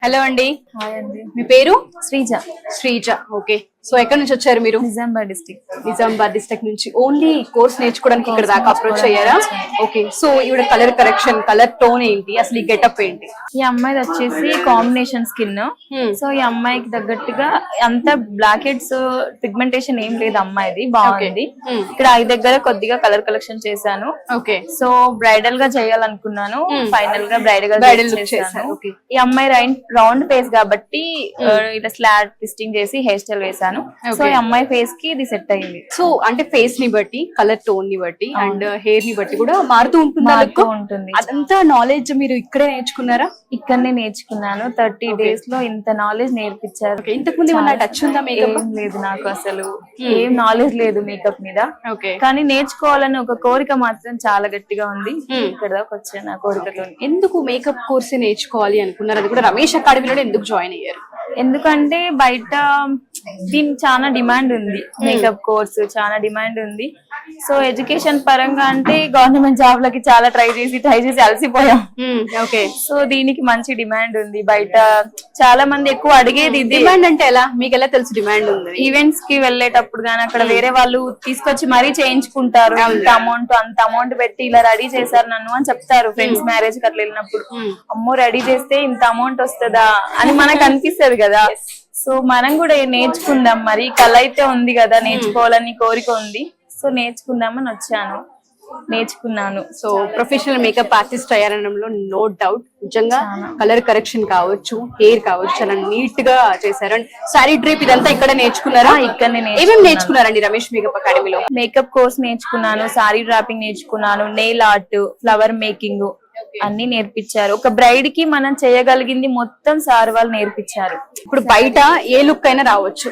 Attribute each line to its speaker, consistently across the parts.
Speaker 1: Hello అండి,
Speaker 2: hi అండి.
Speaker 1: మీ పేరు?
Speaker 2: శ్రీజ,
Speaker 1: శ్రీజ. ఓకే, సో ఎక్కడి నుంచి వచ్చారు మీరు?
Speaker 2: నిజామాబాద్ డిస్టిక్.
Speaker 1: నిజామాబాద్ డిస్ట్రిక్ట్ నుంచి. ఓన్లీ కోర్స్ నేర్చుకోవడానికి ఇక్కడ దాకా అప్రోచ్ అయ్యారా? ఓకే, సో ఈవిడ కలర్ కరెక్షన్, కలర్ టోన్ ఏంటి, అసలు ఈ గెటప్ ఏంటి?
Speaker 2: ఈ అమ్మాయిది వచ్చేసి కాంబినేషన్ స్కిన్. సో ఈ అమ్మాయికి తగ్గట్టుగా అంత బ్లాక్ హెడ్స్ పిగ్మెంటేషన్ ఏం లేదు, అమ్మాయిది బాగుంది. ఇక్కడ ఐ దగ్గర కొద్దిగా కలర్ కలెక్షన్ చేశాను.
Speaker 1: ఓకే,
Speaker 2: సో బ్రైడల్ గా చేయాలనుకున్నాను, ఫైనల్ గా బ్రైడల్ గా చేశాను. ఈ అమ్మాయి రౌండ్ ఫేస్ కాబట్టి ఇలా స్లాట్ ట్విస్టింగ్ చేసి హెయిర్ స్టైల్ వేసాను. సో ఈ అమ్మాయి ఫేస్ కి ఇది సెట్ అయ్యింది.
Speaker 1: సో అంటే ఫేస్ ని బట్టి, కలర్ టోన్ ని బట్టి అండ్ హెయిర్ ని బట్టి కూడా మారుతూ
Speaker 2: ఉంటుంది.
Speaker 1: అదంతా నాలెడ్జ్ మీరు ఇక్కడే నేర్చుకున్నారా?
Speaker 2: ఇక్కడనే నేర్చుకున్నాను. 30 days లో ఇంత నాలెడ్జ్ నేర్పించారు.
Speaker 1: ఇంతకు ముందు ఏమన్నా టచ్ ఉందా మేకప్?
Speaker 2: లేదు, నాకు అసలు ఏం నాలెడ్జ్ లేదు మేకప్ మీద.
Speaker 1: ఓకే,
Speaker 2: కానీ నేర్చుకోవాలని ఒక కోరిక మాత్రం చాలా గట్టిగా ఉంది. ఇక్కడ దాకా వచ్చాను ఆ కోరికతో.
Speaker 1: ఎందుకు మేకప్ కోర్స్ నేర్చుకోవాలి అనుకున్నారు? అది కూడా రమేష్ అకాడమీలో ఎందుకు జాయిన్ అయ్యారు?
Speaker 2: ఎందుకంటే బయట దీనికి చాలా డిమాండ్ ఉంది, మేకప్ కోర్స్ చాలా డిమాండ్ ఉంది. సో ఎడ్యుకేషన్ పరంగా అంటే గవర్నమెంట్ జాబ్ లకి చాలా ట్రై చేసి అలసిపోయాం.
Speaker 1: ఓకే,
Speaker 2: సో దీనికి మంచి డిమాండ్ ఉంది. బయట చాలా మంది ఎక్కువ అడిగేది
Speaker 1: డిమాండ్ అంటే ఎలా, మీకు ఎలా తెలుసు డిమాండ్ ఉంది?
Speaker 2: ఈవెంట్స్ కి వెళ్ళేటప్పుడు గానీ అక్కడ వేరే వాళ్ళు తీసుకొచ్చి మరీ చేయించుకుంటారు. అంత అమౌంట్ పెట్టి ఇలా రెడీ చేశారు నన్ను అని చెప్తారు. ఫ్రెండ్స్ మ్యారేజ్ కి అట్లా వెళ్ళినప్పుడు, అమ్మో రెడీ చేస్తే ఇంత అమౌంట్ వస్తుందా అని మనకు అనిపిస్తుంది కదా. సో మనం కూడా నేర్చుకుందాం, మరి కళ అయితే ఉంది కదా, నేర్చుకోవాలని కోరిక ఉంది. సో నేర్చుకుందామని వచ్చాను, నేర్చుకున్నాను.
Speaker 1: సో ప్రొఫెషనల్ మేకప్ ఆర్టిస్ట్ అయ్యారనడంలో నో డౌట్. నిజంగా కలర్ కరెక్షన్ కావచ్చు, హెయిర్ కావచ్చు, చాలా నీట్ గా చేశారు. అండ్ సారీ డ్రేప్ ఇదంతా ఇక్కడ నేర్చుకున్నారా?
Speaker 2: ఇక్కడనే.
Speaker 1: ఏమేమి నేర్చుకున్నారండి రమేష్ మేకప్ అకాడమీలో?
Speaker 2: మేకప్ కోర్స్ నేర్చుకున్నాను, సారీ డ్రాపింగ్ నేర్చుకున్నాను, నెయిల్ ఆర్ట్, ఫ్లవర్ మేకింగ్ అన్ని నేర్పించారు. ఒక బ్రైడ్ కి మనం చేయగలిగింది మొత్తం సార్ వాళ్ళు నేర్పించారు.
Speaker 1: ఇప్పుడు బయట ఏ లుక్ అయినా రావచ్చు,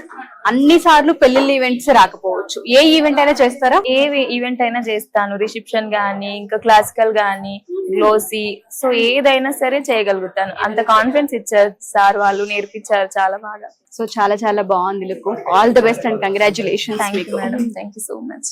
Speaker 1: అన్ని సార్లు పెళ్లిళ్ళ ఈవెంట్స్ రాకపోవచ్చు. ఏ ఈవెంట్ అయినా చేస్తారా?
Speaker 2: ఏ ఈవెంట్ అయినా చేస్తాను, రిసెప్షన్ గానీ, ఇంకా క్లాసికల్ గానీ, గ్లోసీ, సో ఏదైనా సరే చేయగలుగుతాను. అంత కాన్ఫిడెన్స్ ఇచ్చారు సార్ వాళ్ళు, నేర్పించారు చాలా బాగా.
Speaker 1: సో చాలా చాలా బాగుంది look. All the best and congratulations.
Speaker 2: Thank you madam, thank you so much.